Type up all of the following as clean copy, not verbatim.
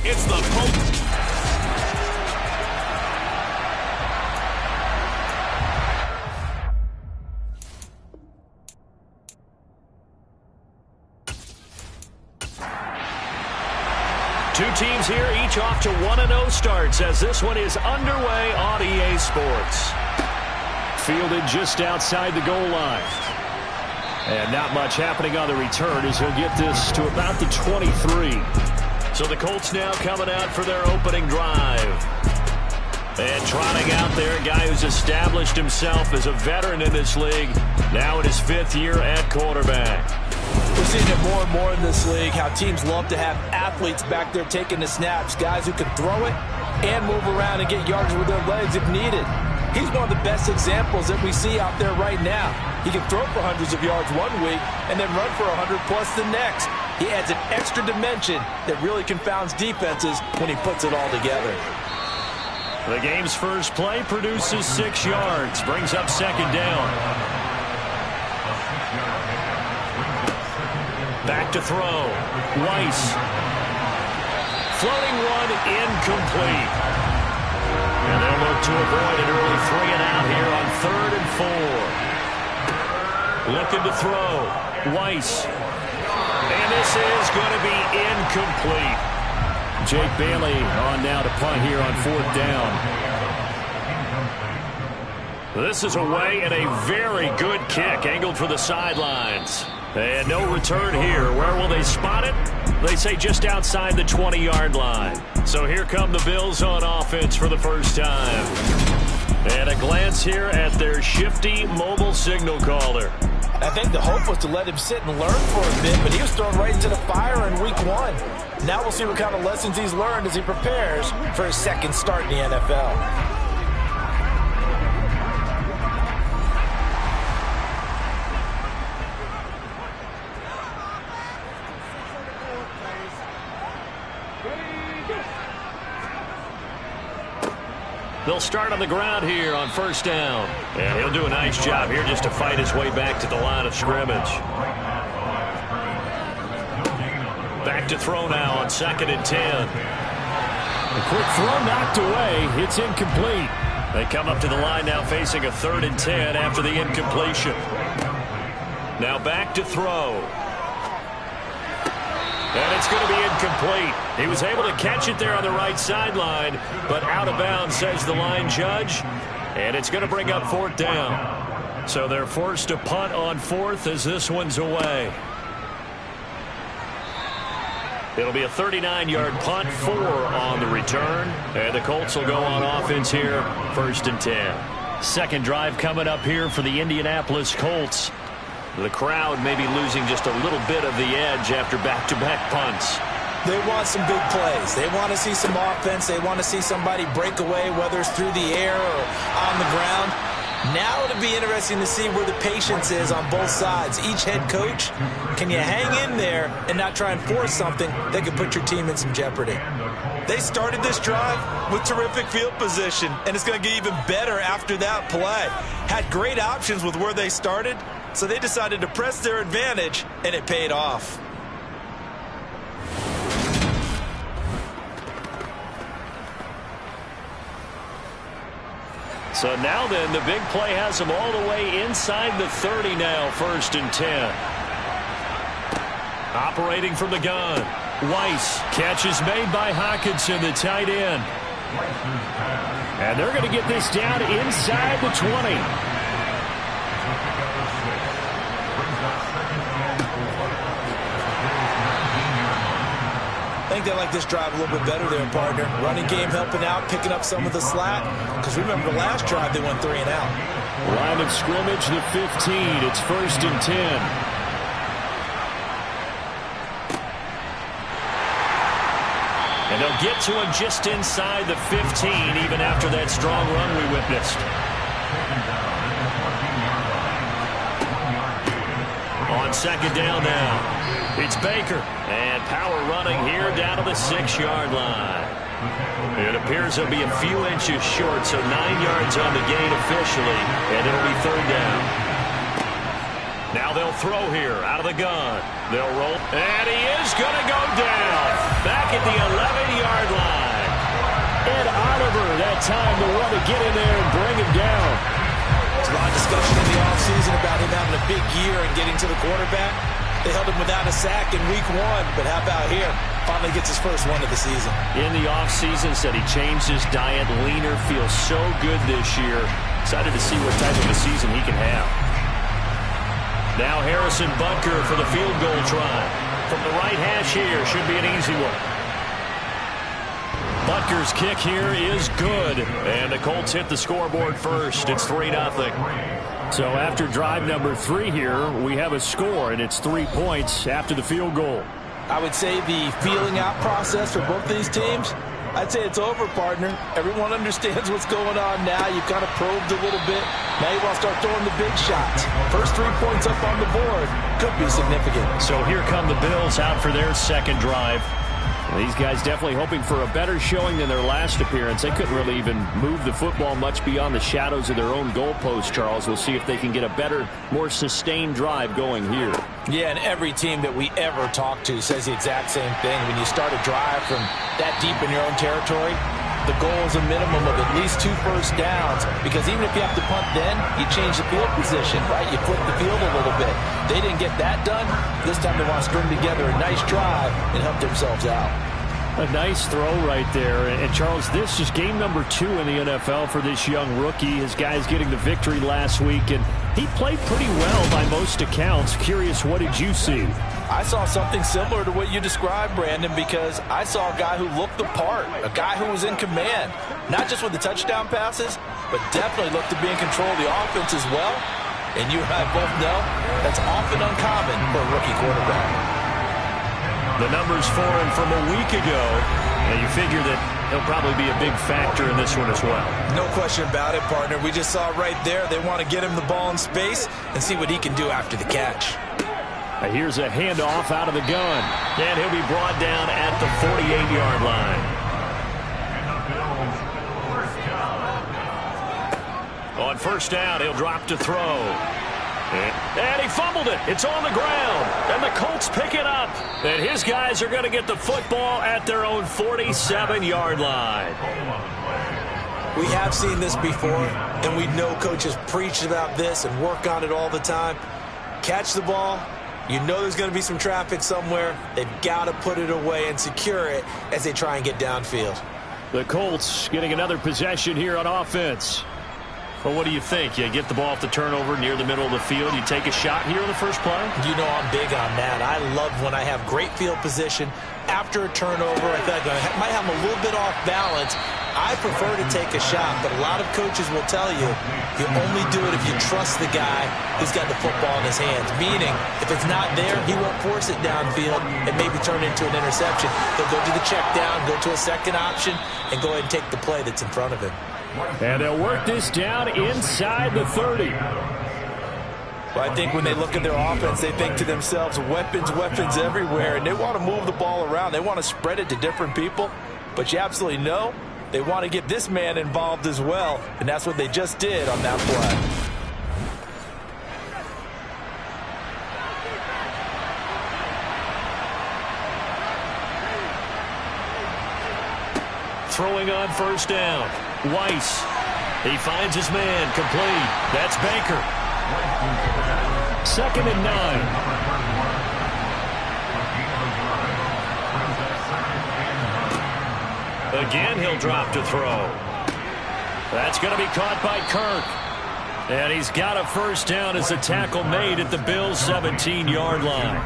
It's the Colts. Two teams here, each off to 1-0 starts as this one is underway on EA Sports. Fielded just outside the goal line. And not much happening on the return as he'll get this to about the 23. So the Colts now coming out for their opening drive. And trotting out there, a guy who's established himself as a veteran in this league, now in his 5th year at quarterback. We're seeing it more and more in this league, how teams love to have athletes back there taking the snaps, guys who can throw it and move around and get yards with their legs if needed. He's one of the best examples that we see out there right now. He can throw for hundreds of yards one week and then run for 100+ the next. He adds an extra dimension that really confounds defenses when he puts it all together. The game's first play produces 6 yards, brings up 2nd down. Back to throw. Weiss. Floating one incomplete. And they'll look to avoid an early 3-and-out here on 3rd and 4. Looking to throw. Weiss. And this is going to be incomplete. Jake Bailey on now to punt here on 4th down. This is away and a very good kick angled for the sidelines. And no return here. Where will they spot it? They say just outside the 20-yard line. So here come the Bills on offense for the first time. And a glance here at their shifty mobile signal caller. I think the hope was to let him sit and learn for a bit, but he was thrown right into the fire in week 1. Now we'll see what kind of lessons he's learned as he prepares for his 2nd start in the NFL. They'll start on the ground here on 1st down. And he'll do a nice job here just to fight his way back to the line of scrimmage. Back to throw now on 2nd and 10. A quick throw knocked away. It's incomplete. They come up to the line now facing a 3rd and 10 after the incompletion. Now back to throw. And it's going to be incomplete. He was able to catch it there on the right sideline, but out of bounds, says the line judge. And it's going to bring up 4th down. So they're forced to punt on 4th as this one's away. It'll be a 39-yard punt, 4 on the return. And the Colts will go on offense here, 1st and 10. 2nd drive coming up here for the Indianapolis Colts. The crowd may be losing just a little bit of the edge after back-to-back punts. They want some big plays. They want to see some offense. They want to see somebody break away, whether it's through the air or on the ground. Now it'll be interesting to see where the patience is on both sides. Each head coach, can you hang in there and not try and force something that could put your team in some jeopardy? They started this drive with terrific field position, and it's going to get even better after that play. Had great options with where they started, so they decided to press their advantage, and it paid off. So now then, the big play has them all the way inside the 30 now, 1st and 10. Operating from the gun. Weiss. Catch is made by Hawkinson, the tight end. And they're going to get this down inside the 20. I think they like this drive a little bit better there, partner. Running game helping out, picking up some of the slack. Because remember, the last drive they went 3 and out. Line of scrimmage, the 15. It's 1st and 10. And they'll get to him just inside the 15, even after that strong run we witnessed. On 2nd down now, it's Baker. And power running here down to the 6-yard line. It appears he'll be a few inches short, so 9 yards on the gain officially, and it'll be 3rd down. Now they'll throw here out of the gun. They'll roll, and he is going to go down. Back at the 11-yard never that time to want to get in there and bring him down. There's a lot of discussion in the offseason about him having a big year and getting to the quarterback. They held him without a sack in week 1, but how about here? Finally gets his first one of the season. In the offseason, said he changed his diet, leaner, feels so good this year. Excited to see what type of a season he can have. Now Harrison Butker for the field goal try. From the right hash here, should be an easy one. Butker's kick here is good, and the Colts hit the scoreboard first. It's 3-0. So after drive number 3 here, we have a score, and it's 3 points after the field goal. I would say the feeling out process for both these teams, I'd say it's over, partner. Everyone understands what's going on now. You've kind of probed a little bit. Now you want to start throwing the big shots. First 3 points up on the board could be significant. So here come the Bills out for their second drive. These guys definitely hoping for a better showing than their last appearance. They couldn't really even move the football much beyond the shadows of their own goalpost, Charles. We'll see if they can get a better, more sustained drive going here. Yeah, and every team that we ever talk to says the exact same thing. When you start a drive from that deep in your own territory, the goal is a minimum of at least 2 first downs, because even if you have to punt then, you change the field position, right? You flip the field a little bit. They didn't get that done. This time they want to string together a nice drive and help themselves out. A nice throw right there. And Charles, this is game number 2 in the NFL for this young rookie. His guys getting the victory last week, and he played pretty well by most accounts. Curious, what did you see? I saw something similar to what you described, Brandon, because I saw a guy who looked the part, a guy who was in command, not just with the touchdown passes, but definitely looked to be in control of the offense as well. And you and I both know that's often uncommon for a rookie quarterback. The numbers for him from a week ago, and you figure that he'll probably be a big factor in this one as well. No question about it, partner. We just saw right there they want to get him the ball in space and see what he can do after the catch. Here's a handoff out of the gun. And he'll be brought down at the 48-yard line. On first down, he'll drop to throw. And he fumbled it. It's on the ground. And the Colts pick it up. And his guys are going to get the football at their own 47-yard line. We have seen this before, and we know coaches preach about this and work on it all the time. Catch the ball. You know there's going to be some traffic somewhere. They've got to put it away and secure it as they try and get downfield. The Colts getting another possession here on offense. Well, what do you think? You get the ball off the turnover near the middle of the field. You take a shot here on the first play? You know I'm big on that. I love when I have great field position after a turnover. I feel like I might have them a little bit off balance. I prefer to take a shot, but a lot of coaches will tell you you only do it if you trust the guy who's got the football in his hands. Meaning, if it's not there, he won't force it downfield and maybe turn it into an interception. He'll go to the check down, go to a second option, and go ahead and take the play that's in front of him. And they'll work this down inside the 30. Well, I think when they look at their offense, they think to themselves, weapons, weapons everywhere, and they want to move the ball around. They want to spread it to different people, but you absolutely know they want to get this man involved as well, and that's what they just did on that play. Throwing on first down. Weiss. He finds his man. Complete. That's Baker. 2nd and 9. Again, he'll drop to throw. That's going to be caught by Kirk. And he's got a first down as the tackle made at the Bills' 17-yard line.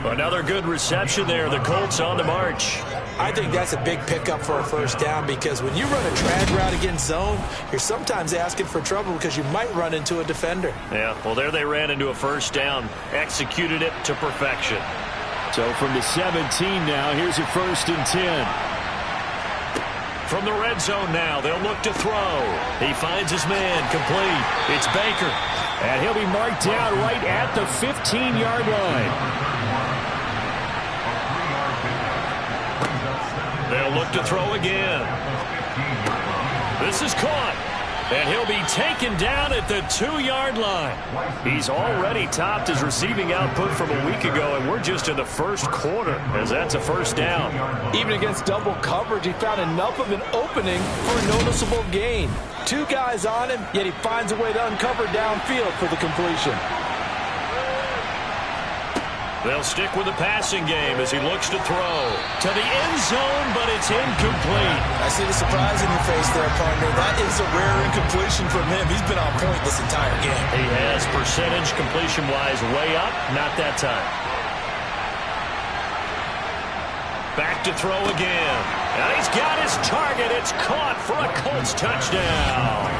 Another good reception there. The Colts on the march. I think that's a big pickup for a first down, because when you run a drag route against zone, you're sometimes asking for trouble because you might run into a defender. Yeah, well, there they ran into a first down, executed it to perfection. So from the 17 now, here's a 1st and 10. From the red zone now, they'll look to throw. He finds his man. Complete. It's Baker. And he'll be marked down right at the 15-yard line. They'll look to throw again. This is caught. And he'll be taken down at the 2-yard line. He's already topped his receiving output from a week ago, and we're just in the first quarter as that's a first down. Even against double coverage, he found enough of an opening for a noticeable gain. 2 guys on him, yet he finds a way to uncover downfield for the completion. They'll stick with the passing game as he looks to throw to the end zone, but it's incomplete. I see the surprise in your face there, partner. That is a rare incompletion from him. He's been on point this entire game. He has percentage completion-wise way up, not that time. Back to throw again. And he's got his target. It's caught for a Colts touchdown.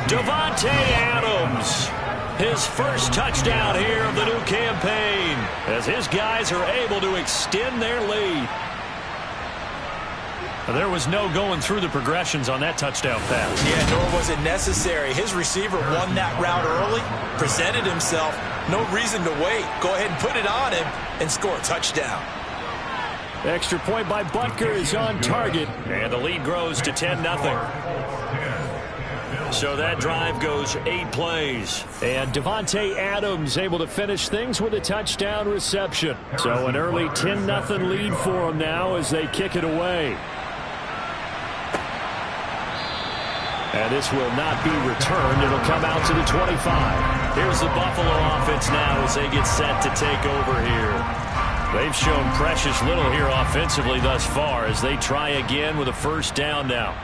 Davante Adams. His first touchdown here of the new campaign as his guys are able to extend their lead. There was no going through the progressions on that touchdown pass. Yeah, nor was it necessary. His receiver won that route early, presented himself, no reason to wait. Go ahead and put it on him and score a touchdown. Extra point by Butker is on target. And the lead grows to 10-0. So that drive goes 8 plays. And Davante Adams able to finish things with a touchdown reception. So an early 10-0 lead for them now as they kick it away. And this will not be returned. It'll come out to the 25. Here's the Buffalo offense now as they get set to take over here. They've shown precious little here offensively thus far as they try again with a first down now.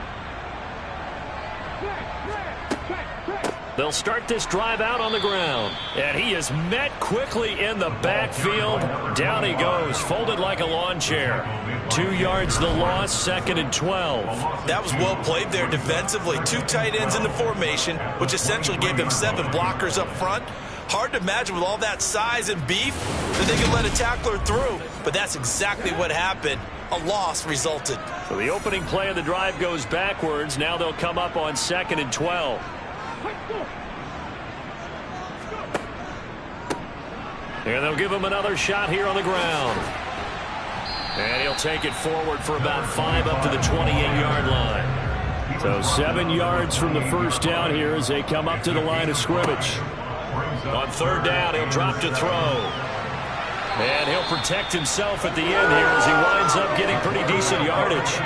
They'll start this drive out on the ground. And he is met quickly in the backfield. Down he goes, folded like a lawn chair. 2 yards the loss, 2nd and 12. That was well played there defensively. 2 tight ends in the formation, which essentially gave them 7 blockers up front. Hard to imagine with all that size and beef that they could let a tackler through. But that's exactly what happened. A loss resulted. So the opening play of the drive goes backwards. Now they'll come up on 2nd and 12. And they'll give him another shot here on the ground. And he'll take it forward for about 5 up to the 28-yard line. So 7 yards from the first down here as they come up to the line of scrimmage. On 3rd down, he'll drop to throw. And he'll protect himself at the end here as he winds up getting pretty decent yardage.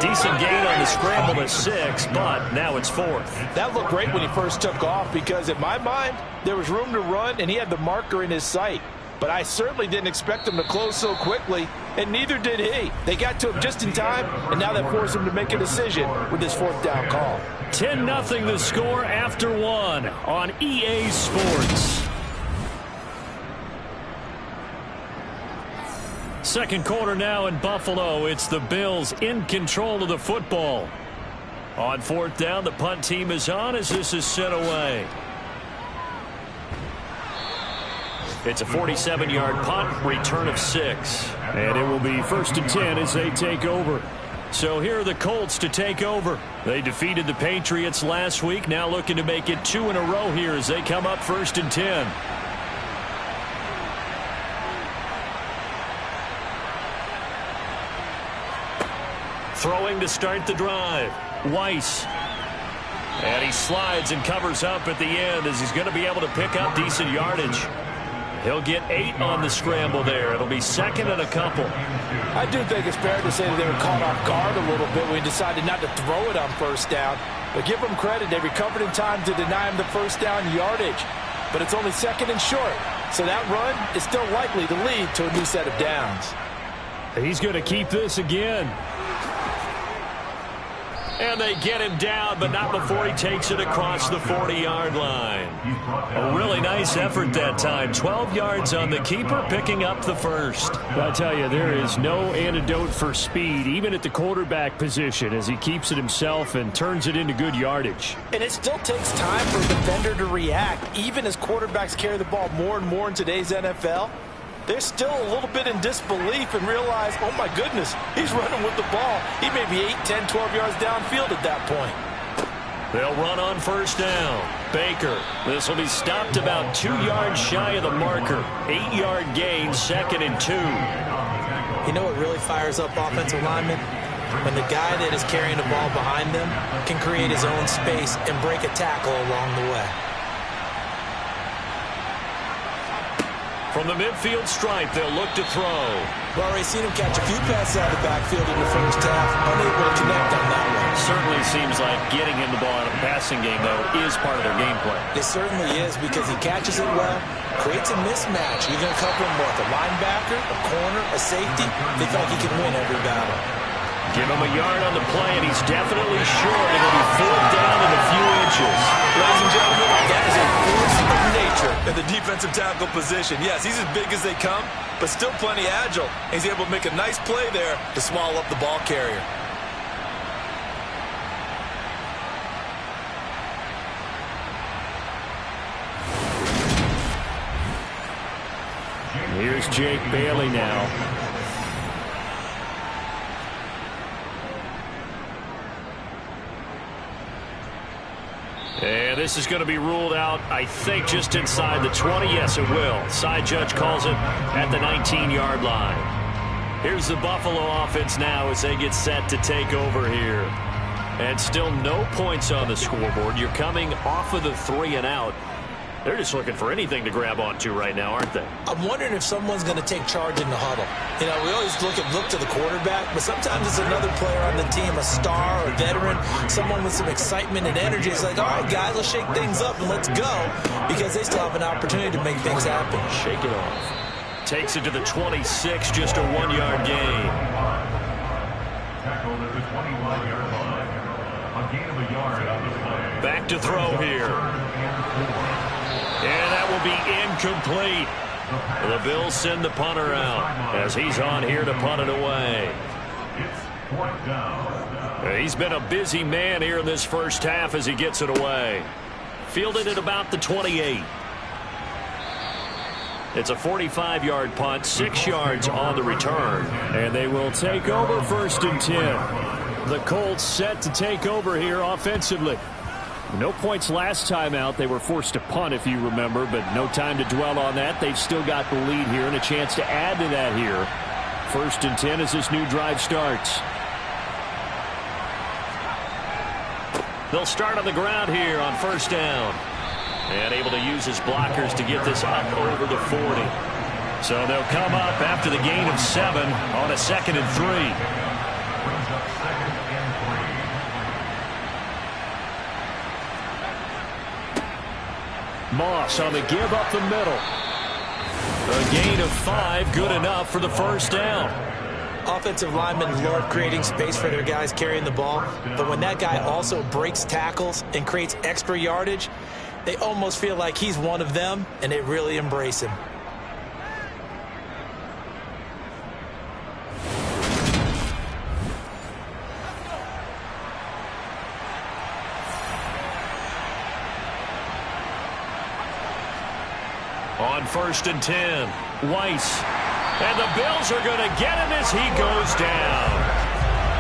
Decent gain on the scramble at 6, but now it's 4th. That looked great when he first took off because, in my mind, there was room to run and he had the marker in his sight. But I certainly didn't expect him to close so quickly, and neither did he. They got to him just in time, and now that forced him to make a decision with this 4th down call. 10-0 the score after 1 on EA Sports. Second quarter now in Buffalo. It's the Bills in control of the football. On 4th down, the punt team is on as this is sent away. It's a 47-yard punt, return of 6. And it will be 1st and 10 as they take over. So here are the Colts to take over. They defeated the Patriots last week, now looking to make it 2 in a row here as they come up 1st and 10. Throwing to start the drive. Weiss. And he slides and covers up at the end as he's going to be able to pick up decent yardage. He'll get 8 on the scramble there. It'll be 2nd and a couple. I do think it's fair to say that they were caught off guard a little bit when he decided not to throw it on 1st down. But give them credit. They recovered in time to deny him the 1st down yardage. But it's only 2nd and short. So that run is still likely to lead to a new set of downs. He's going to keep this again. And they get him down, but not before he takes it across the 40-yard line. A really nice effort that time. 12 yards on the keeper, picking up the 1st. I tell you, there is no antidote for speed, even at the quarterback position, as he keeps it himself and turns it into good yardage. And it still takes time for a defender to react. Even as quarterbacks carry the ball more and more in today's NFL, they're still a little bit in disbelief and realize, oh my goodness, he's running with the ball. He may be 8, 10, 12 yards downfield at that point. They'll run on 1st down. Baker. This will be stopped about 2 yards shy of the marker. 8-yard gain, 2nd and 2. You know what really fires up offensive linemen? when the guy that is carrying the ball behind them can create his own space and break a tackle along the way. From the midfield stripe, they'll look to throw. We've already seen him catch a few passes out of the backfield in the first half. Unable to connect on that one. Certainly seems like getting him the ball out of the passing game, though, is part of their game plan. It certainly is, because he catches it well, creates a mismatch. You're going to cover him with a linebacker, a corner, a safety. They feel like he can win every battle. Give him a yard on the play, and he's definitely short. It'll be fourth down in a few inches. Ladies and gentlemen, that is a force of nature in the defensive tackle position. Yes, he's as big as they come, but still plenty agile. He's able to make a nice play there to swallow up the ball carrier. Here's Jake Bailey now. And this is going to be ruled out, I think, just inside the 20. Yes, it will. Side judge calls it at the 19-yard line. Here's the Buffalo offense now as they get set to take over here. And still no points on the scoreboard. You're coming off of the 3 and out. They're just looking for anything to grab onto right now, aren't they? I'm wondering if someone's going to take charge in the huddle. You know, we always look to the quarterback, but sometimes it's another player on the team, a star, a veteran, someone with some excitement and energy. It's like, all right, guys, let's shake things up and let's go, because they still have an opportunity to make things happen. Shake it off. Takes it to the 26, just a 1-yard gain. Tackled at the 21-yard line. A gain of a yard on the play. Back to throw here. And that will be incomplete. The Bills send the punter out as he's on here to punt it away. It's fourth down. He's been a busy man here in this first half as he gets it away. Fielded at about the 28. It's a 45-yard punt, 6 yards on the return. And they will take over 1st and 10. The Colts set to take over here offensively. No points last time out. They were forced to punt, if you remember, but no time to dwell on that. They've still got the lead here and a chance to add to that here. 1st and 10 as this new drive starts. They'll start on the ground here on 1st down. And able to use his blockers to get this up over the 40. So they'll come up after the gain of 7 on a 2nd and 3. Brings up 2nd and 3. Moss on the give up the middle. A gain of 5, good enough for the 1st down. Offensive linemen love creating space for their guys carrying the ball, but when that guy also breaks tackles and creates extra yardage, they almost feel like he's one of them, and they really embrace him. On 1st and 10, Weiss. And the Bills are going to get him as he goes down.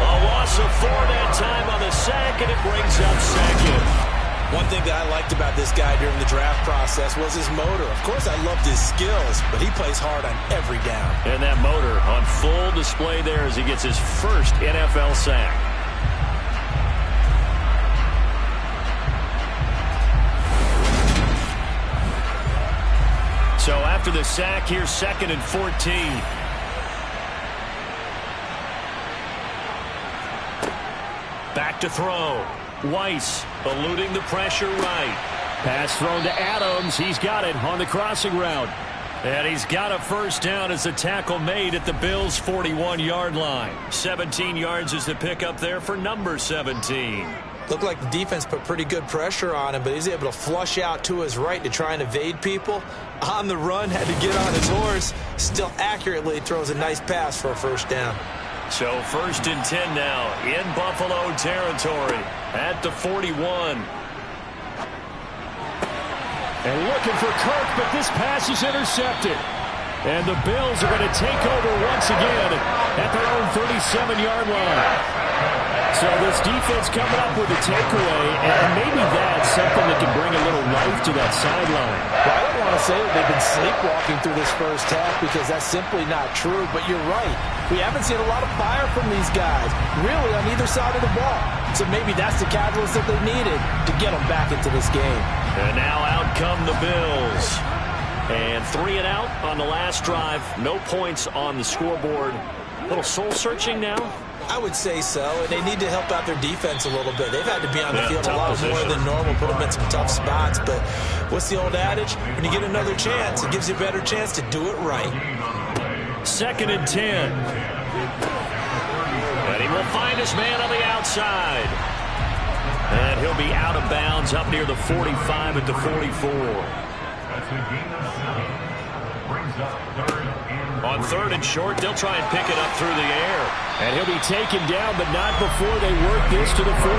A loss of 4 that time on the sack, and it brings up 2nd. One thing that I liked about this guy during the draft process was his motor. Of course, I loved his skills, but he plays hard on every down. And that motor on full display there as he gets his first NFL sack. So after the sack, here's 2nd and 14. Back to throw. Weiss eluding the pressure right. Pass thrown to Adams. He's got it on the crossing route. And he's got a 1st down as the tackle made at the Bills' 41-yard line. 17 yards is the pickup there for number 17. Looked like the defense put pretty good pressure on him, but he's able to flush out to his right to try and evade people. On the run, had to get on his horse. Still accurately throws a nice pass for a 1st down. So 1st and 10 now in Buffalo territory at the 41. And looking for Kirk, but this pass is intercepted. And the Bills are going to take over once again at their own 37-yard line. So this defense coming up with a takeaway, and maybe that's something that can bring a little life to that sideline. Well, I don't want to say that they've been sleepwalking through this first half because that's simply not true, but you're right. We haven't seen a lot of fire from these guys, really, on either side of the ball. So maybe that's the catalyst that they needed to get them back into this game. And now out come the Bills. And 3 and out on the last drive. No points on the scoreboard. A little soul-searching now. I would say so, and they need to help out their defense a little bit. They've had to be on the field a lot position. more than normal, put them in some tough spots. But what's the old adage? When you get another chance, it gives you a better chance to do it right. 2nd and 10. And he will find his man on the outside. And he'll be out of bounds up near the 45 at the 44. On 3rd and short, they'll try and pick it up through the air. And he'll be taken down, but not before they work this to the 45.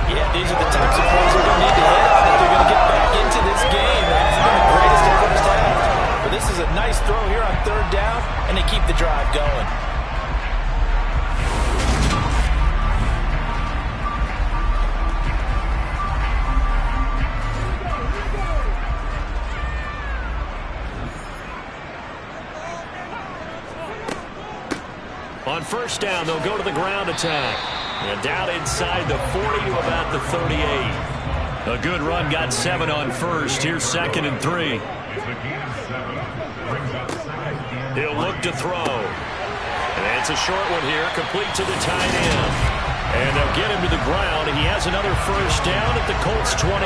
Yeah, these are the types of plays they're going to need to hit if they're going to get back into this game. It hasn't been the greatest in first half. But this is a nice throw here on 3rd down, and they keep the drive going. On 1st down, they'll go to the ground attack. And down inside the 40 to about the 38. A good run, got 7 on 1st. Here's 2nd and 3. He'll look to throw. And it's a short one here, complete to the tight end. And they'll get him to the ground. He has another 1st down at the Colts 28.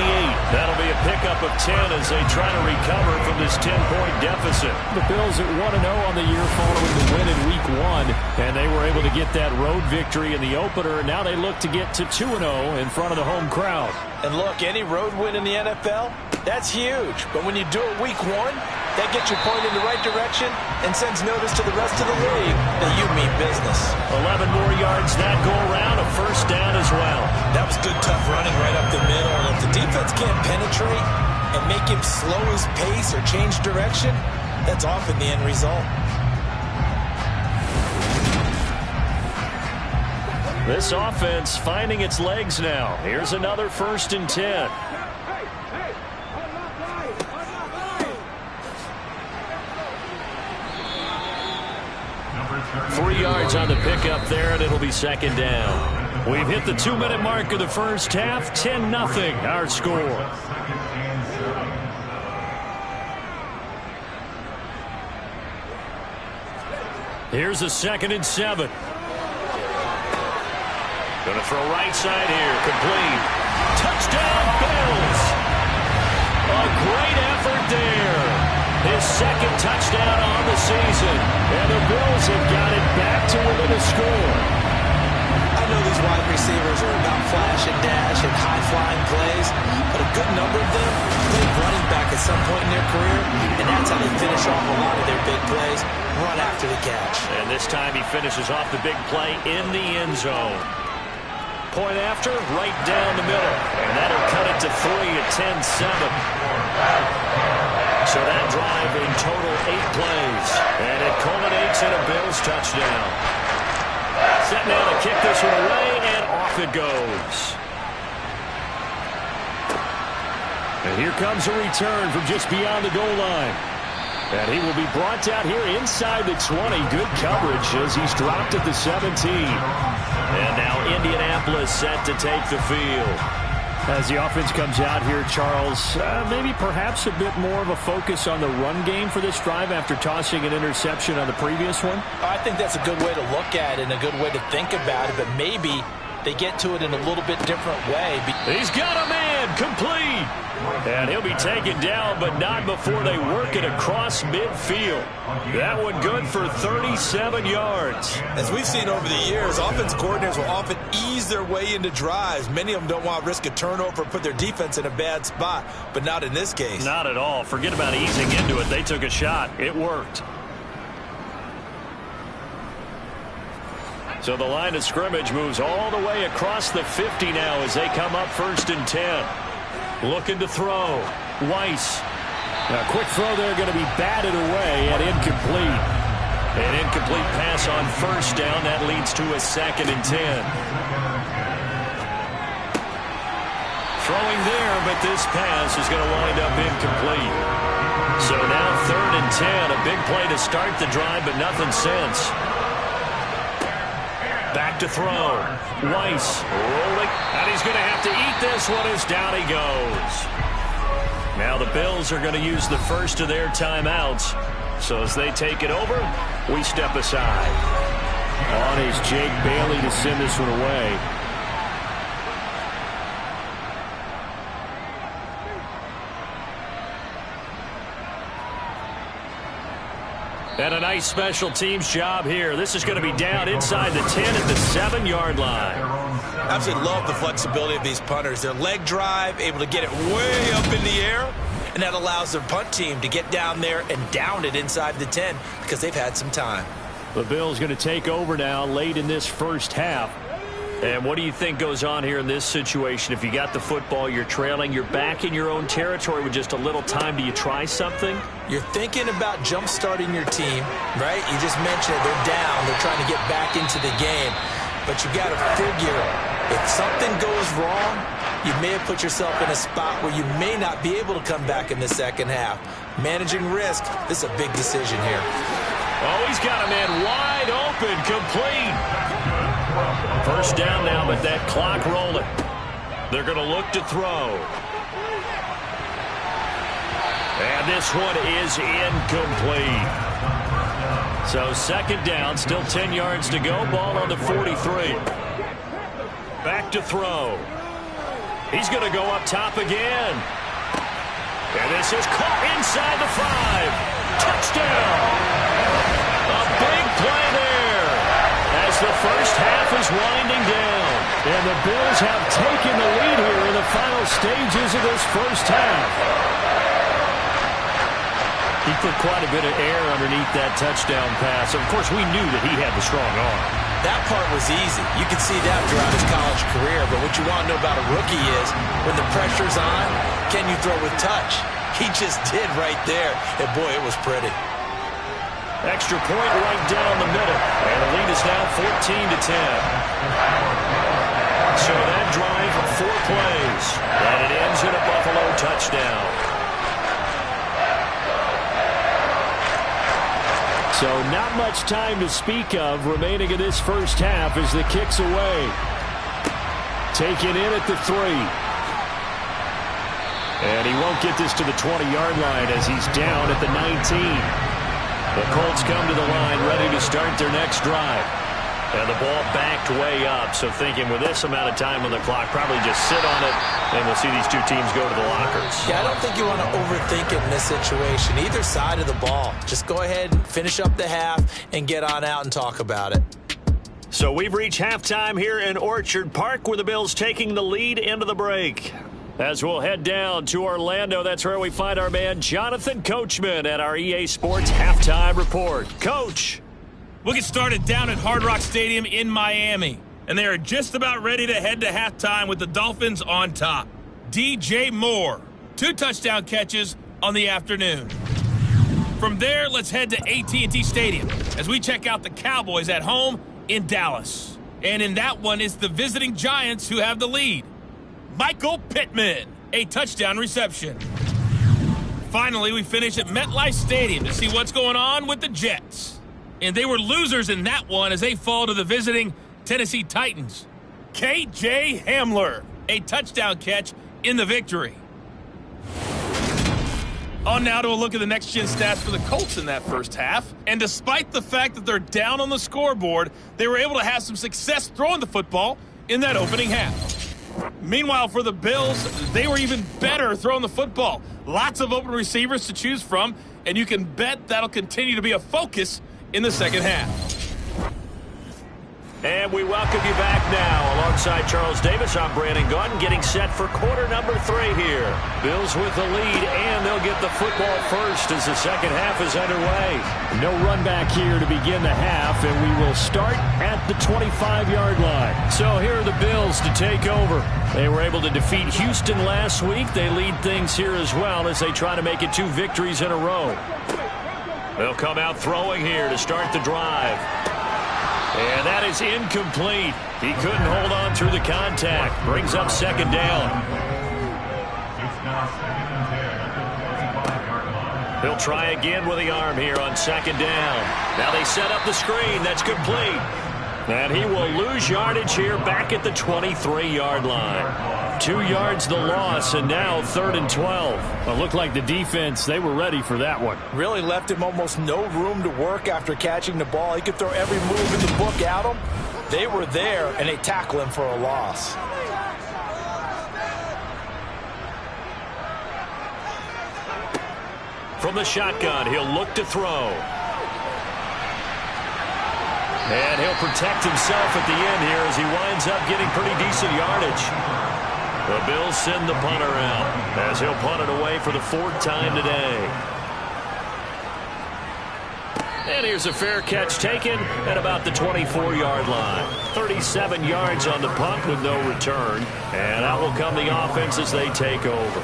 That'll be a pickup of 10 as they try to recover from this 10-point deficit. The Bills at 1-0 on the year following the win in Week 1. And they were able to get that road victory in the opener. And now they look to get to 2-0 in front of the home crowd. And look, any road win in the NFL, that's huge. But when you do it Week 1, that gets you pointed in the right direction and sends notice to the rest of the league that you mean business. 11 more yards that go around, a 1st down as well. That was good, tough running right up the middle. And if the defense can't penetrate and make him slow his pace or change direction, that's often the end result. This offense finding its legs now. Here's another 1st and 10. 3 yards on the pickup there, and it'll be 2nd down. We've hit the 2-minute mark of the first half. 10-0 our score. Here's a 2nd and 7. Going to throw right side here. Complete. Touchdown, Bills. A great effort there. His 2nd touchdown on the season. And the Bills have got it back to within a score. I know these wide receivers are about flash and dash and high-flying plays, but a good number of them played running back at some point in their career, and that's how they finish off a lot of their big plays, run after the catch. And this time he finishes off the big play in the end zone. Point after, right down the middle. And that'll cut it to 3 at 10-7. So that drive in total 8 plays. And it culminates in a Bills touchdown. Set now to kick this one away, and off it goes. And here comes a return from just beyond the goal line. And he will be brought down here inside the 20. Good coverage as he's dropped at the 17. And now Indianapolis set to take the field. As the offense comes out here, Charles, maybe perhaps a bit more of a focus on the run game for this drive after tossing an interception on the previous one? I think that's a good way to look at it and a good way to think about it, but maybe they get to it in a little bit different way. He's got a man, complete. And he'll be taken down, but not before they work it across midfield. That one good for 37 yards. As we've seen over the years, offensive coordinators will often ease their way into drives. Many of them don't want to risk a turnover and put their defense in a bad spot, but not in this case. Not at all. Forget about easing into it. They took a shot. It worked. So the line of scrimmage moves all the way across the 50 now as they come up 1st and 10. Looking to throw. Weiss. A quick throw there, going to be batted away and incomplete. An incomplete pass on first down. That leads to a 2nd and 10. Throwing there, but this pass is going to wind up incomplete. So now 3rd and 10. A big play to start the drive, but nothing since. Back to throw. Weiss rolling, and he's going to have to eat this one as down he goes. Now the Bills are going to use the first of their timeouts. So as they take it over, we step aside. On is Jake Bailey to send this one away. And a nice special teams job here. This is going to be down inside the 10 at the 7-yard line. Absolutely love the flexibility of these punters. Their leg drive, able to get it way up in the air, and that allows their punt team to get down there and down it inside the 10 because they've had some time. The Bills going to take over now late in this first half. And what do you think goes on here in this situation? If you got the football, you're trailing, you're back in your own territory with just a little time. Do you try something? You're thinking about jump-starting your team, right? You just mentioned it. They're down. They're trying to get back into the game. But you got to figure, if something goes wrong, you may have put yourself in a spot where you may not be able to come back in the second half. Managing risk, this is a big decision here. Oh, he's got a man wide open, complete. First down now, but that clock rolling. They're going to look to throw. And this one is incomplete. So 2nd down, still 10 yards to go. Ball on the 43. Back to throw. He's going to go up top again. And this is caught inside the 5. Touchdown. A big play there as the first half is winding down. And the Bills have taken the lead here in the final stages of this first half. He put quite a bit of air underneath that touchdown pass. Of course, we knew that he had the strong arm. That part was easy. You can see that throughout his college career. But what you want to know about a rookie is when the pressure's on, can you throw with touch? He just did right there. And, boy, it was pretty. Extra point right down the middle. And the lead is now 14-10. So that drive, 4 plays. And it ends in a Buffalo touchdown. So not much time to speak of remaining in this first half as the kick's away. Taken in at the 3. And he won't get this to the 20-yard line as he's down at the 19. The Colts come to the line ready to start their next drive. And the ball backed way up. So thinking with this amount of time on the clock, probably just sit on it, and we'll see these two teams go to the lockers. Yeah, I don't think you want to overthink it in this situation. Either side of the ball. Just go ahead and finish up the half and get on out and talk about it. So we've reached halftime here in Orchard Park with the Bills taking the lead into the break. As we'll head down to Orlando, that's where we find our man Jonathan Coachman at our EA Sports Halftime Report. Coach. We'll get started down at Hard Rock Stadium in Miami. And they are just about ready to head to halftime with the Dolphins on top. DJ Moore, 2 touchdown catches on the afternoon. From there, let's head to AT&T Stadium as we check out the Cowboys at home in Dallas. And in that one, it's the visiting Giants who have the lead. Michael Pittman, a touchdown reception. Finally, we finish at MetLife Stadium to see what's going on with the Jets. And they were losers in that one as they fall to the visiting Tennessee Titans. K.J. Hamler, a touchdown catch in the victory. On now to a look at the next-gen stats for the Colts in that first half. And despite the fact that they're down on the scoreboard, they were able to have some success throwing the football in that opening half. Meanwhile, for the Bills, they were even better throwing the football. Lots of open receivers to choose from, and you can bet that'll continue to be a focus in the second half. And we welcome you back now. Alongside Charles Davis, I'm Brandon Gaudin, getting set for quarter number 3 here. Bills with the lead, and they'll get the football first as the second half is underway. No run back here to begin the half, and we will start at the 25-yard line. So here are the Bills to take over. They were able to defeat Houston last week. They lead things here as well as they try to make it 2 victories in a row. They'll come out throwing here to start the drive. And that is incomplete. He couldn't hold on through the contact. Brings up second down. It's now 2nd and 10. He'll try again with the arm here on second down. Now they set up the screen. That's complete. And he will lose yardage here back at the 23-yard line. 2 yards the loss, and now 3rd and 12. Well, it looked like the defense, they were ready for that one. Really left him almost no room to work after catching the ball. He could throw every move in the book at him. They were there, and they tackle him for a loss. From the shotgun, he'll look to throw. And he'll protect himself at the end here as he winds up getting pretty decent yardage. The Bills send the punter out as he'll punt it away for the 4th time today. And here's a fair catch taken at about the 24-yard line. 37 yards on the punt with no return. And out will come the offense as they take over.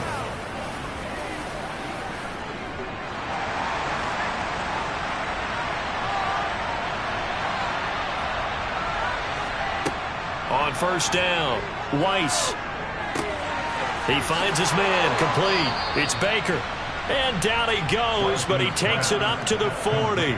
On first down, Weiss. He finds his man, complete. It's Baker. And down he goes, but he takes it up to the 40.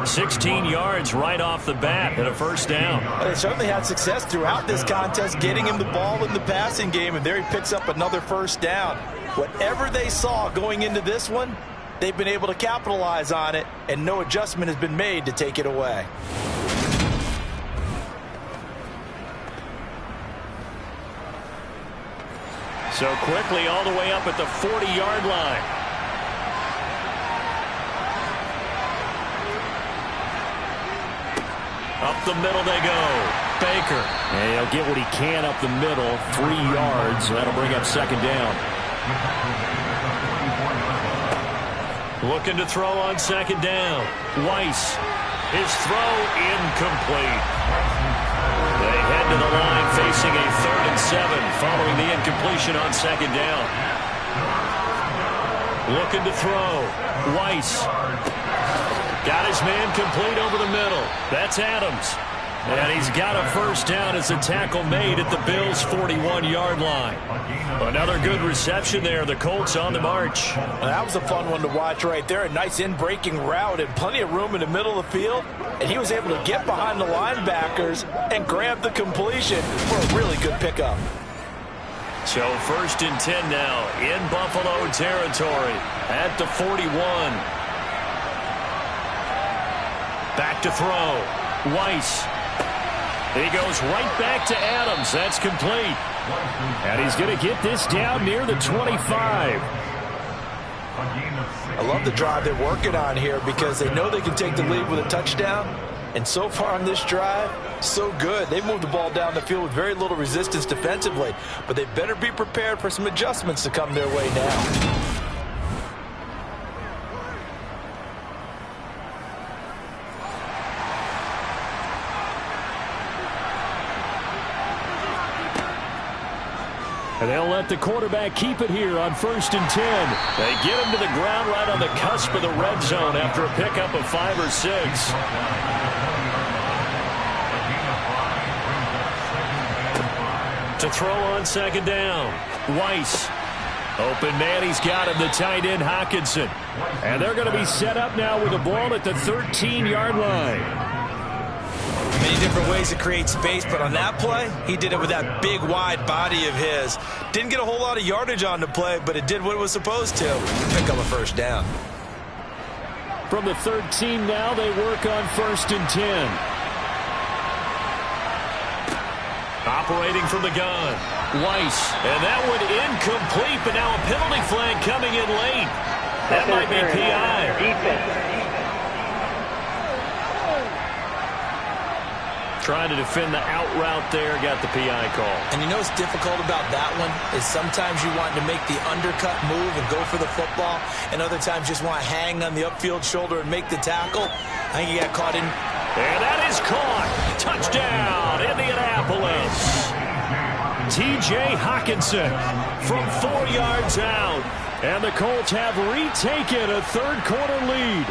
16 yards right off the bat and a first down. They certainly had success throughout this contest, getting him the ball in the passing game, and there he picks up another first down. Whatever they saw going into this one, they've been able to capitalize on it, and no adjustment has been made to take it away. So quickly all the way up at the 40-yard line. Up the middle they go. Baker. And he'll get what he can up the middle. 3 yards. That'll bring up second down. Looking to throw on second down. Weiss. His throw incomplete. They head to the line facing a 3rd and 7 following the incompletion on second down. Looking to throw. Weiss. Got his man complete over the middle. That's Adams. And he's got a first down as a tackle made at the Bills' 41-yard line. Another good reception there. The Colts on the march. Well, that was a fun one to watch right there. A nice in-breaking route and plenty of room in the middle of the field. And he was able to get behind the linebackers and grab the completion for a really good pickup. So 1st and 10 now in Buffalo territory at the 41. Back to throw. Weiss. He goes right back to Adams. That's complete. And he's going to get this down near the 25. I love the drive they're working on here because they know they can take the lead with a touchdown. And so far on this drive, so good. They've moved the ball down the field with very little resistance defensively. But they better be prepared for some adjustments to come their way now. And they'll let the quarterback keep it here on 1st and 10. They get him to the ground right on the cusp of the red zone after a pickup of 5 or 6. To throw on second down. Weiss. Open man, he's got him, the tight end Hockenson. And they're going to be set up now with the ball at the 13-yard line. Many different ways to create space, but on that play, he did it with that big, wide body of his. Didn't get a whole lot of yardage on the play, but it did what it was supposed to. Pick up a first down. From the 13 now, they work on 1st and 10. Operating from the gun. Weiss. And that one incomplete, but now a penalty flag coming in late. That might be PI. Trying to defend the out route there, got the PI call. And you know what's difficult about that one is sometimes you want to make the undercut move and go for the football, and other times just want to hang on the upfield shoulder and make the tackle. I think he got caught in. And that is caught. Touchdown, Indianapolis. T.J. Hockenson from 4 yards out. And the Colts have retaken a third-quarter lead.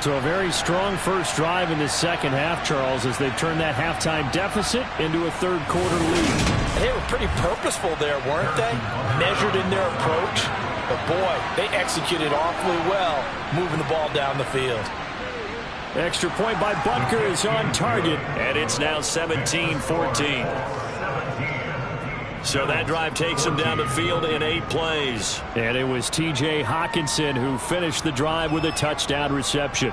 So a very strong first drive in the second half, Charles, as they've turned that halftime deficit into a third-quarter lead. They were pretty purposeful there, weren't they? Measured in their approach. But, boy, they executed awfully well moving the ball down the field. Extra point by Butker is on target. And it's now 17-14. So that drive takes him down the field in 8 plays. And it was T.J. Hockenson who finished the drive with a touchdown reception.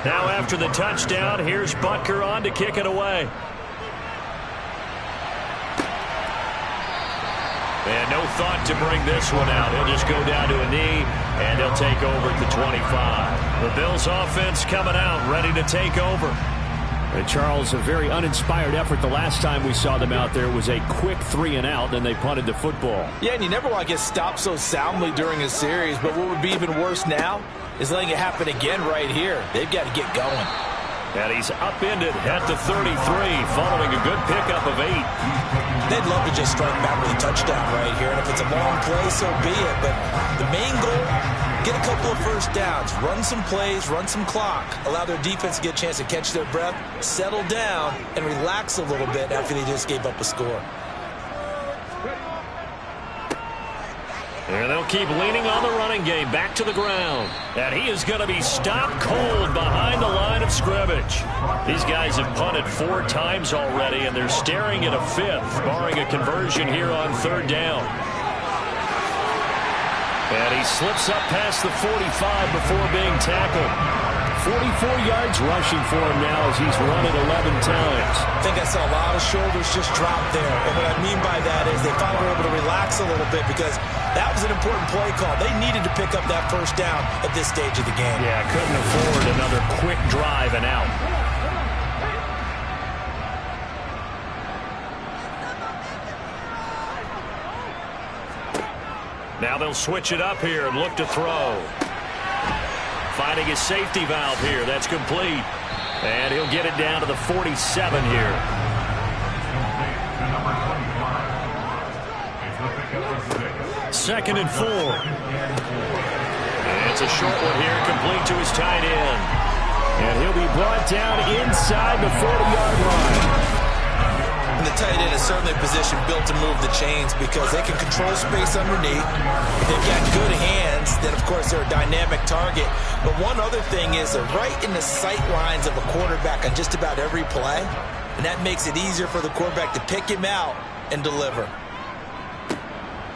Now after the touchdown, here's Butker on to kick it away. And no thought to bring this one out. He'll just go down to a knee, and they'll take over at the 25. The Bills offense coming out, ready to take over. And Charles, a very uninspired effort. The last time we saw them out there was a quick 3-and-out, then they punted the football. Yeah, and you never want to get stopped so soundly during a series, but what would be even worse now is letting it happen again right here. They've got to get going. And he's upended at the 33, following a good pickup of 8. They'd love to just strike back with a touchdown right here, and if it's a long play, so be it. But the main goal, get a couple of first downs, run some plays, run some clock, allow their defense to get a chance to catch their breath, settle down, and relax a little bit after they just gave up a score. And they'll keep leaning on the running game, back to the ground. And he is going to be stopped cold behind the line of scrimmage. These guys have punted 4 times already, and they're staring at a 5th, barring a conversion here on 3rd down. And he slips up past the 45 before being tackled. 44 yards rushing for him now as he's run it 11 times. I think I saw a lot of shoulders just drop there. And what I mean by that is they finally were able to relax a little bit because that was an important play call. They needed to pick up that first down at this stage of the game. Yeah, couldn't afford another quick drive and out. Now they'll switch it up here and look to throw. Finding his safety valve here. That's complete. And he'll get it down to the 47 here. Second and 4. And it's a short one here, complete to his tight end. And he'll be brought down inside the 40-yard line. And the tight end is certainly a position built to move the chains because they can control space underneath. They've got good hands. Then, of course, they're a dynamic target. But one other thing is they're right in the sight lines of a quarterback on just about every play. And that makes it easier for the quarterback to pick him out and deliver.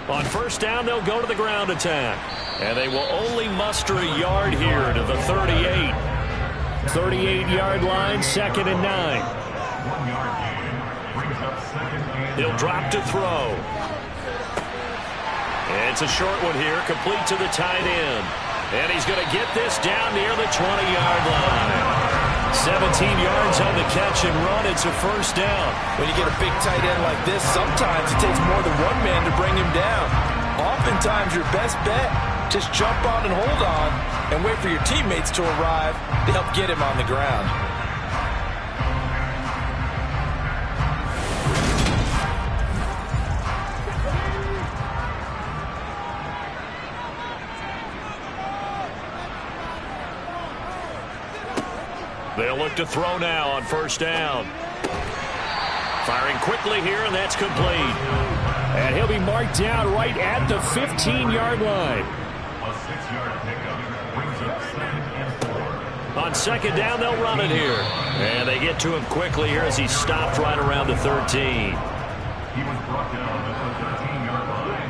On first down, they'll go to the ground attack. And they will only muster a yard here to the 38. 38-yard line, 2nd and 9. He'll drop to throw. And it's a short one here, complete to the tight end. And he's going to get this down near the 20-yard line. 17 yards on the catch and run. It's a first down. When you get a big tight end like this, sometimes it takes more than one man to bring him down. Oftentimes, your best bet, just jump on and hold on and wait for your teammates to arrive to help get him on the ground. They'll look to throw now on first down. Firing quickly here, and that's complete. And he'll be marked down right at the 15-yard line. A 6-yard pickup brings up 2nd and 4. On second down, they'll run it here. And they get to him quickly here as he stopped right around the 13. He was brought down at the 13-yard line.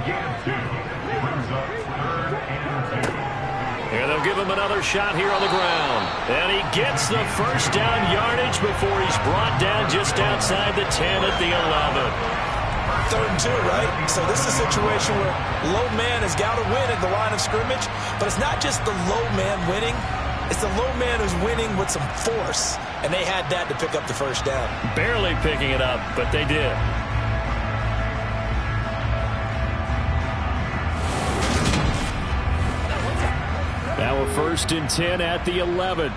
Again, 2. Brings up 3rd and 2. And they'll give him another shot here on the ground. And he gets the first down yardage before he's brought down just outside the 10 at the 11. 3rd and 2, right? So this is a situation where low man has got to win at the line of scrimmage. But it's not just the low man winning. It's the low man who's winning with some force. And they had that to pick up the first down. Barely picking it up, but they did. Now a 1st and 10 at the 11.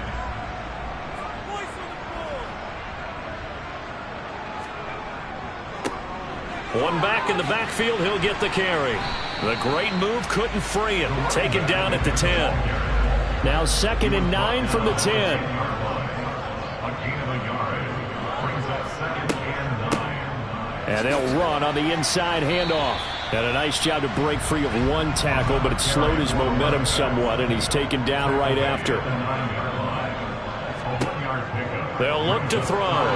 One back in the backfield, he'll get the carry. The great move couldn't free him. Taken down at the 10. Now 2nd and 9 from the 10. A gain of a yard. Brings up 2nd and 9. And they'll run on the inside handoff. And a nice job to break free of one tackle, but it slowed his momentum somewhat, and he's taken down right after. They'll look to throw.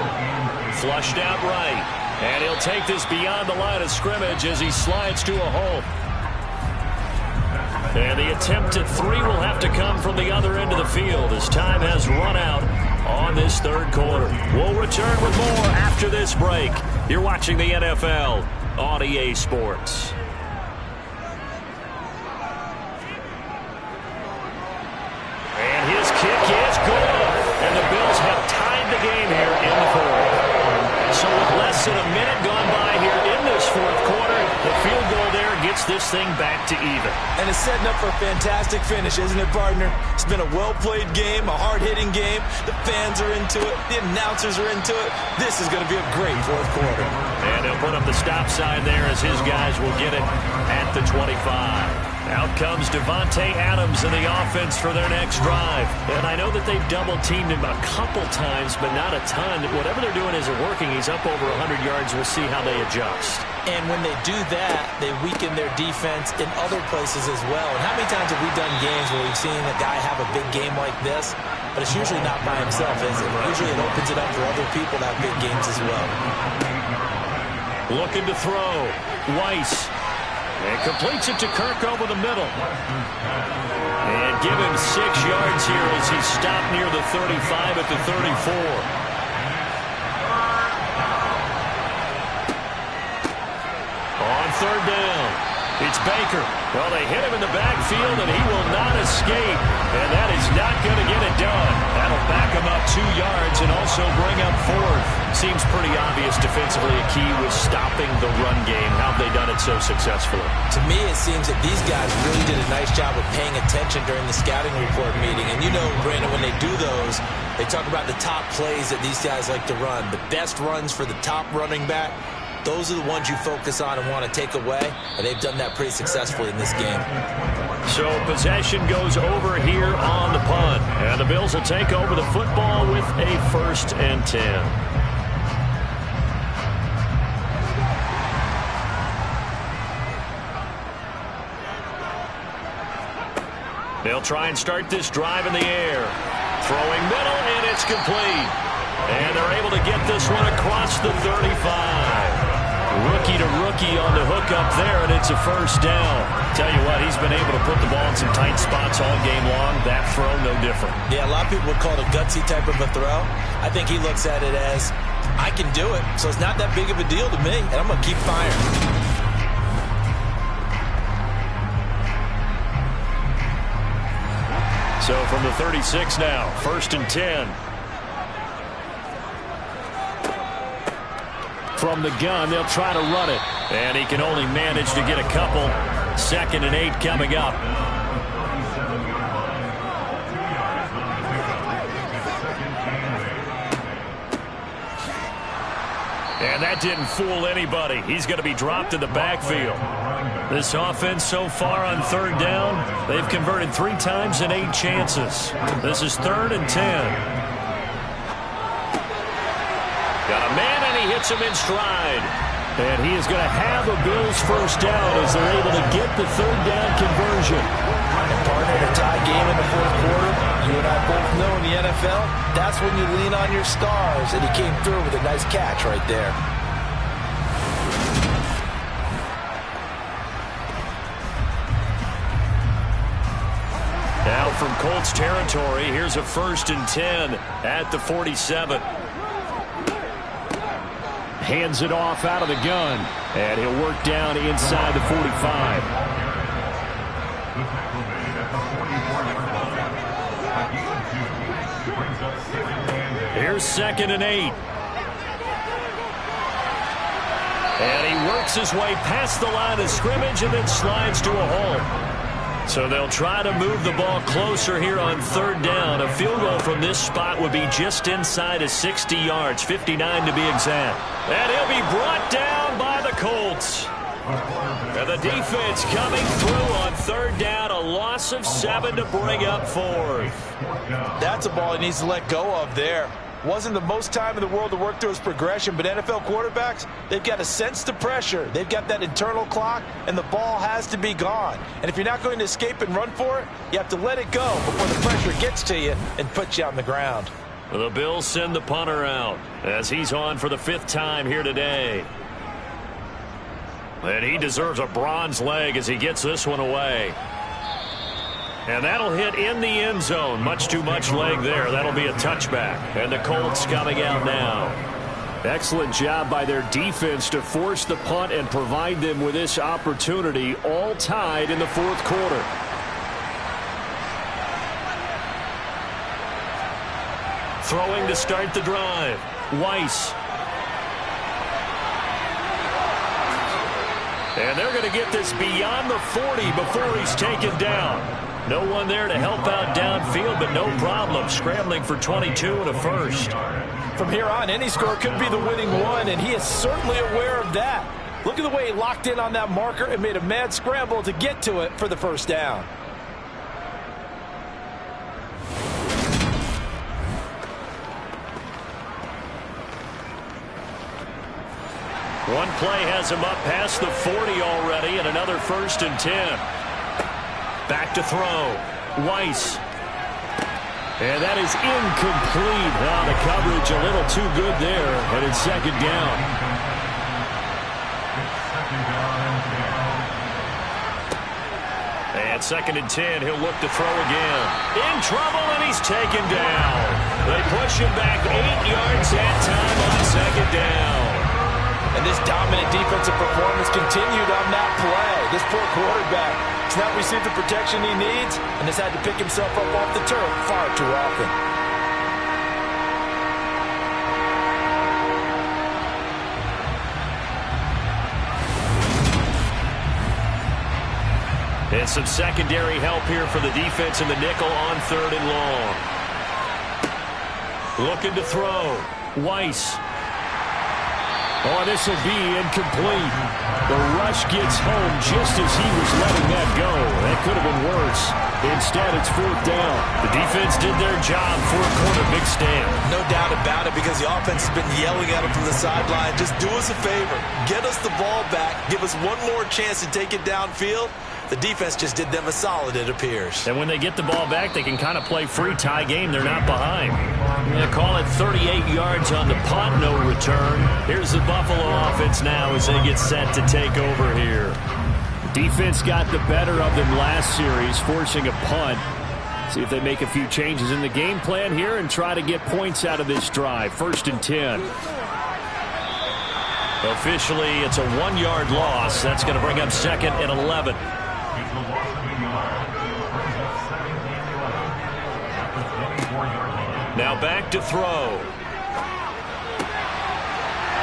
Flushed out right. And he'll take this beyond the line of scrimmage as he slides to a hole. And the attempt at 3 will have to come from the other end of the field as time has run out on this 3rd quarter. We'll return with more after this break. You're watching the NFL on EA Sports. And his kick is good. And the Bills have tied the game here in the 4th. So with less than a minute gone by here in this 4th quarter, the field goal there gets this thing back to even. And it's setting up for a fantastic finish, isn't it, partner? It's been a well-played game, a hard-hitting game. The fans are into it. The announcers are into it. This is going to be a great 4th quarter. And he'll put up the stop sign there as his guys will get it at the 25. Out comes Devontae Adams in the offense for their next drive. And I know that they've double-teamed him a couple times, but not a ton. Whatever they're doing isn't working. He's up over 100 yards. We'll see how they adjust. And when they do that, they weaken their defense in other places as well. And how many times have we done games where we've seen a guy have a big game like this? But it's usually not by himself, is it? Usually it opens it up for other people to have big games as well. Looking to throw. Weiss. And completes it to Kirk over the middle. And give him 6 yards here as he's stopped near the 35 at the 34. On 3rd down, it's Baker. Well, they hit him in the backfield, and he will not escape. And that is not going to get it done. That'll back him up 2 yards and also bring up 4th. Seems pretty obvious defensively a key was stopping the run game. How have they done it so successfully? To me, it seems that these guys really did a nice job of paying attention during the scouting report meeting. And you know, Brandon, when they do those, they talk about the top plays that these guys like to run. The best runs for the top running back. Those are the ones you focus on and want to take away, and they've done that pretty successfully in this game. So possession goes over here on the punt, and the Bills will take over the football with a 1st and 10. They'll try and start this drive in the air. Throwing middle, and it's complete. And they're able to get this one across the 35. Rookie to rookie on the hook up there, and it's a 1st down. Tell you what, he's been able to put the ball in some tight spots all game long. That throw, no different. Yeah, a lot of people would call it a gutsy type of a throw. I think he looks at it as, I can do it, so it's not that big of a deal to me, and I'm going to keep firing. So from the 36 now, 1st and 10. From the gun, they'll try to run it. And he can only manage to get a couple. 2nd and 8 coming up. And that didn't fool anybody. He's going to be dropped in the backfield. This offense so far on 3rd down, they've converted 3 times in 8 chances. This is 3rd and 10. Got a man, and he hits him in stride. And he is going to have a Bills 1st down as they're able to get the 3rd down conversion. And partner, in a tie game in the 4th quarter, you and I both know in the NFL, that's when you lean on your stars. And he came through with a nice catch right there. Now from Colts territory, here's a 1st and 10 at the 47. Hands it off out of the gun. And he'll work down inside the 45. Here's 2nd and 8. And he works his way past the line of scrimmage and then slides to a hole. So they'll try to move the ball closer here on third down. A field goal from this spot would be just inside of 60 yards, 59 to be exact. And he'll be brought down by the Colts. And the defense coming through on third down. A loss of 7 to bring up fourth. That's a ball he needs to let go of there. Wasn't the most time in the world to work through his progression, but NFL quarterbacks, they've got to sense the pressure. They've got that internal clock, and the ball has to be gone. And if you're not going to escape and run for it, you have to let it go before the pressure gets to you and puts you on the ground. The Bills send the punter out as he's on for the 5th time here today. And he deserves a bronze leg as he gets this one away. And that'll hit in the end zone. Much too much leg there. That'll be a touchback. And the Colts coming out now. Excellent job by their defense to force the punt and provide them with this opportunity, all tied in the 4th quarter. Throwing to start the drive. Weiss. And they're going to get this beyond the 40 before he's taken down. No one there to help out downfield, but no problem. Scrambling for 22 and a first. From here on, any score could be the winning one, and he is certainly aware of that. Look at the way he locked in on that marker and made a mad scramble to get to it for the first down. One play has him up past the 40 already, and another 1st and 10. Back to throw. Weiss. And that is incomplete. Oh, the coverage a little too good there, and it's 2nd down. And 2nd and 10, he'll look to throw again. In trouble, and he's taken down. They push him back 8 yards that time on 2nd down. And this dominant defensive performance continued on that play. This poor quarterback has not received the protection he needs and has had to pick himself up off the turf far too often. And some secondary help here for the defense in the nickel on 3rd and long. Looking to throw. Weiss. Oh, this will be incomplete. The rush gets home just as he was letting that go. That could have been worse. Instead, it's 4th down. The defense did their job. 4-quarter big stand. No doubt about it, because the offense has been yelling at him from the sideline. Just do us a favor. Get us the ball back. Give us one more chance to take it downfield. The defense just did them a solid, it appears. And when they get the ball back, they can kind of play free tie game. They're not behind. They call it 38 yards on the punt, no return. Here's the Buffalo offense now as they get set to take over here. Defense got the better of them last series, forcing a punt. See if they make a few changes in the game plan here and try to get points out of this drive. 1st and 10. Officially, it's a 1-yard loss. That's going to bring up 2nd and 11. Now back to throw.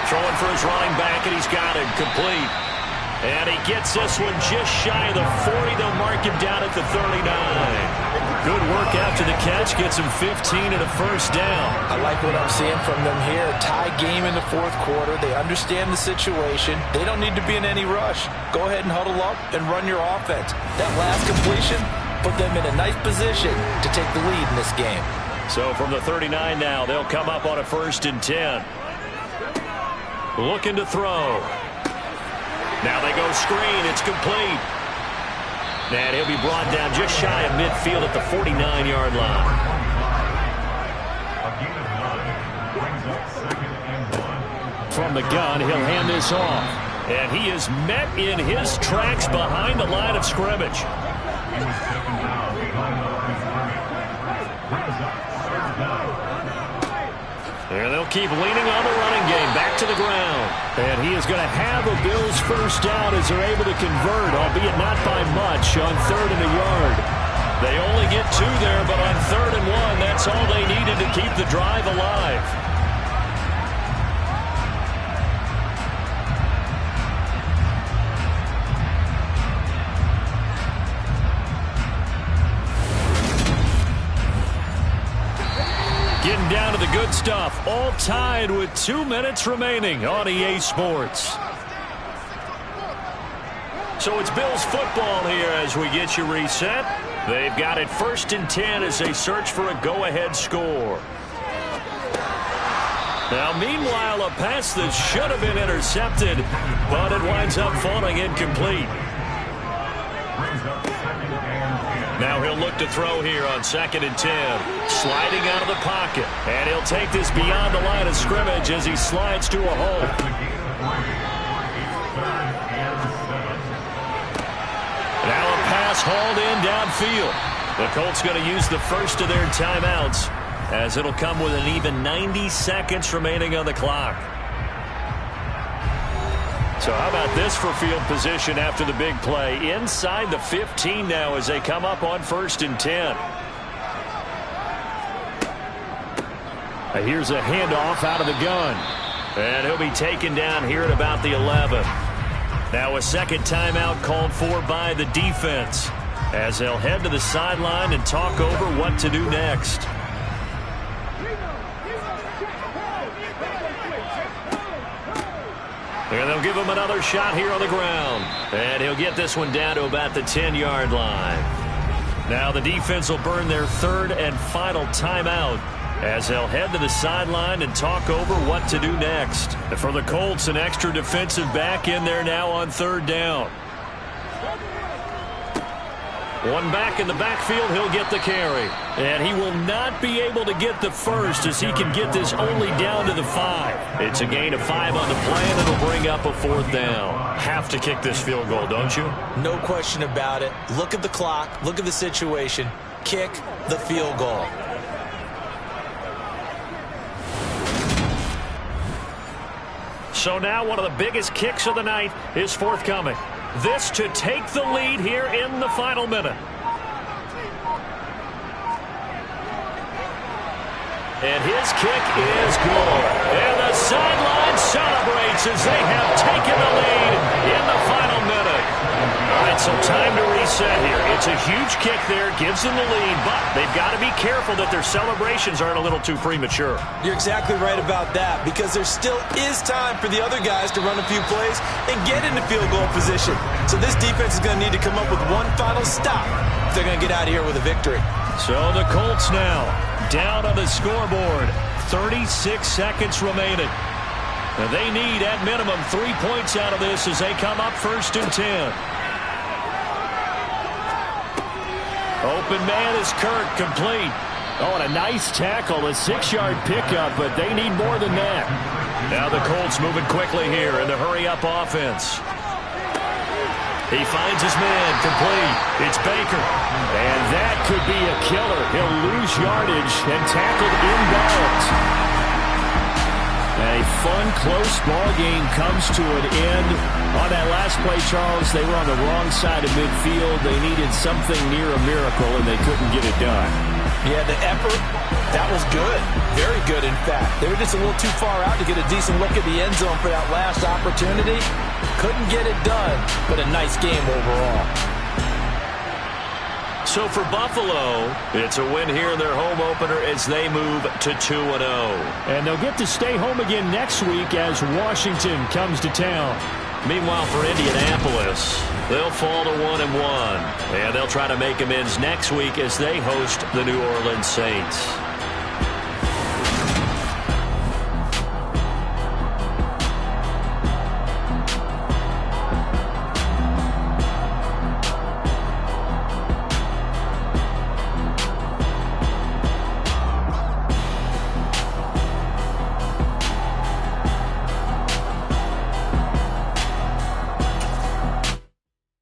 Throwing for his running back, and he's got it complete. And he gets this one just shy of the 40. They'll mark him down at the 39. Good work after the catch. Gets him 15 and a first down. I like what I'm seeing from them here. Tie game in the 4th quarter. They understand the situation. They don't need to be in any rush. Go ahead and huddle up and run your offense. That last completion put them in a nice position to take the lead in this game. So from the 39 now, they'll come up on a 1st and 10. Looking to throw. Now they go screen. It's complete. And he'll be brought down just shy of midfield at the 49-yard line. From the gun, he'll hand this off. And he is met in his tracks behind the line of scrimmage. And they'll keep leaning on the running game. Back to the ground. And he is going to have a Bills first down as they're able to convert, albeit not by much, on 3rd and a yard. They only get 2 there, but on 3rd and 1, that's all they needed to keep the drive alive. getting down to the good stuff. All tied with 2 minutes remaining on EA Sports. So it's Bills football here as we get you reset. They've got it 1st and 10 as they search for a go-ahead score. Now, meanwhile, a pass that should have been intercepted, but it winds up falling incomplete. Now he'll look to throw here on 2nd and 10. Sliding out of the pocket. And he'll take this beyond the line of scrimmage as he slides to a hole. Now a pass hauled in downfield. The Colts going to use the first of their timeouts, as it'll come with an even 90 seconds remaining on the clock. So how about this for field position after the big play? Inside the 15 now as they come up on 1st and 10. Here's a handoff out of the gun. And he'll be taken down here at about the 11. Now a second timeout called for by the defense, as they'll head to the sideline and talk over what to do next. And they'll give him another shot here on the ground. And he'll get this one down to about the 10-yard line. Now the defense will burn their 3rd and final timeout, as they'll head to the sideline and talk over what to do next. For the Colts, an extra defensive back in there now on 3rd down. One back in the backfield, he'll get the carry. And he will not be able to get the first, as he can get this only down to the 5. It's a gain of 5 on the play, and it'll bring up a 4th down. Have to kick this field goal, don't you? No question about it. Look at the clock. Look at the situation. Kick the field goal. So now one of the biggest kicks of the night is forthcoming. This to take the lead here in the final minute. And his kick is good. And the sideline celebrates as they have taken the lead in the final minute. All right, so time to reset here. It's a huge kick there, gives them the lead, but they've got to be careful that their celebrations aren't a little too premature. You're exactly right about that, because there still is time for the other guys to run a few plays and get into field goal position. So this defense is going to need to come up with one final stop if they're going to get out of here with a victory. So the Colts now down on the scoreboard. 36 seconds remaining. And they need, at minimum, 3 points out of this as they come up 1st and 10. Open man is Kirk, complete. Oh, and a nice tackle, a 6-yard pickup, but they need more than that. Now the Colts moving quickly here in the hurry-up offense. He finds his man, complete. It's Baker. And that could be a killer. He'll lose yardage and tackled inbounds. A fun, close ball game comes to an end. On that last play, Charles, they were on the wrong side of midfield. They needed something near a miracle, and they couldn't get it done. Yeah, the effort, that was good. Very good, in fact. They were just a little too far out to get a decent look at the end zone for that last opportunity. Couldn't get it done, but a nice game overall. So for Buffalo, it's a win here in their home opener as they move to 2-0. And they'll get to stay home again next week as Washington comes to town. Meanwhile, for Indianapolis, they'll fall to 1-1. And they'll try to make amends next week as they host the New Orleans Saints.